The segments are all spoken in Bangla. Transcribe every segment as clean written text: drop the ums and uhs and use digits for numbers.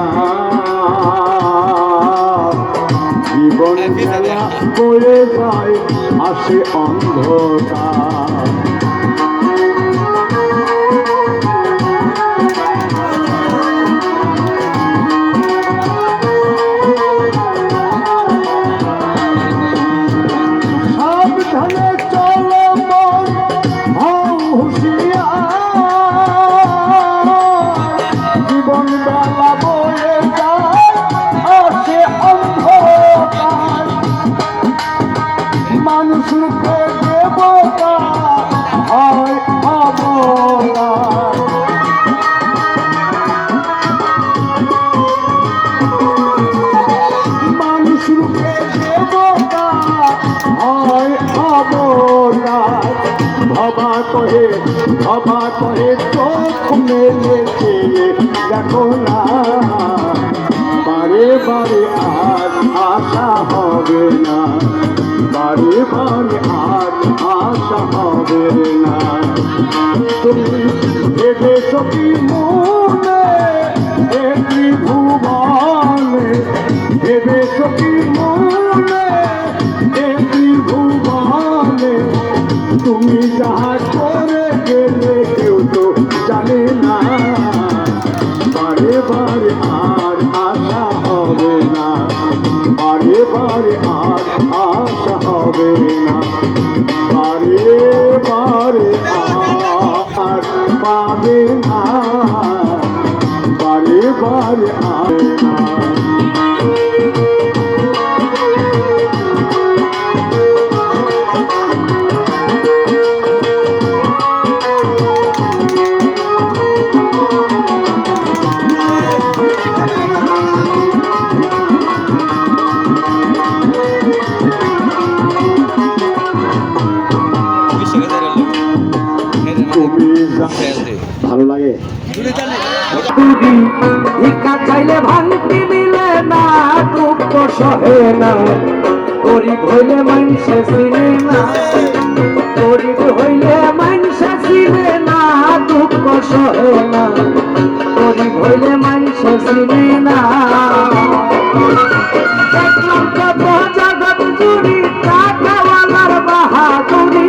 হুঁশিয়ার জীবন খেলা বয়ে যায় আসে অন্ধকার সাবধানে চলো মন হও হুঁশিয়ার জীবন বেলা বয়ে যায় আসে অন্ধকার মানুষ রূপে দেবতা হয় অবতার মানুষ রূপে দেবতা হয় অবতার ভবা কহে চোখ মেলে চেয়ে দেখো না বারে বারে আর আশা হবে না বারে বারে আর আশা হবে না তুমি ভেবেছো কি মনে একটি ভুবনে ভেবেছো কি মনে একটি ভুবনে তুমি যাহা করে গেলে কেউ তো জানে না বারে বারে আর আশা হবে না বারে বারে আর আশা হবে না বারে বারে আর পাবে না বারে বারে আর না ভালো লাগে ভিক্ষা চাইলে ভাঙতি মিলে না দুঃখ সহে না গরিব হইলে মানুষে চিনে না গরিব হইলে মানুষে চিনে না দুঃখ সহে না গরিব হইলে মানুষে চিনে না দেখলাম কত জগৎ জুড়ি টাকাওয়ালার বাহাদুরি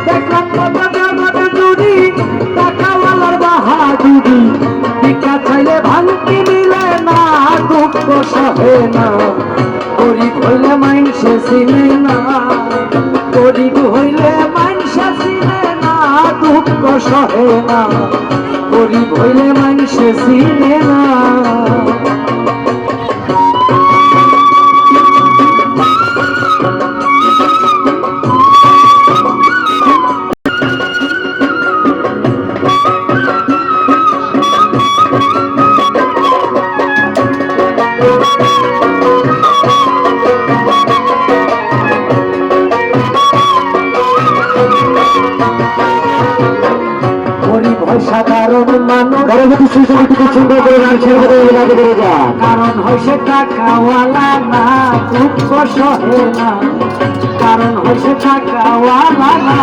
দেখলাম কত জগৎ জুড়ি টাকাওয়ালার বাহাদুরি ভিক্ষা চাইলে ভাঙতি মিলে না দুঃখ সহে না গরিব হইলে মানুষে চিনে না গরিব হইলে মানুষে চিনে না দুঃখ সহে না গরিব হইলে মানুষে চিনে না সাধারণ মানুষ কারণ হয়েছে টাকাওয়ালা না দুঃখ সহে না কারণ হয়েছে টাকাওয়ালা না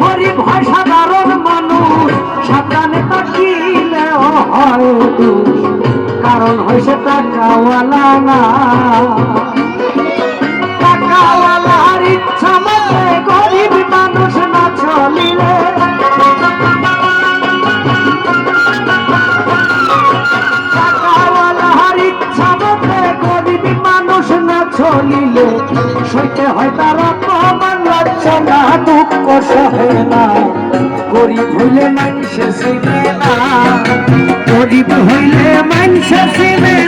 গরিব হয় সাধারণ মানুষ সাবধানে তাকিলেও হয় দোষ কারণ হয়েছে টাকাওয়ালা না টাকাওয়ালার ইচ্ছা মতে গরিব মানুষ না চলিলে টাকাওয়ালার ইচ্ছা মতে গরিব মানুষ না চলিলে সইতে হয় তার অপমান লাঞ্ছনা দুঃখ সহে না গরিব হইলে মানুষে চিনে না গরিব হইলে মানুষে চিনে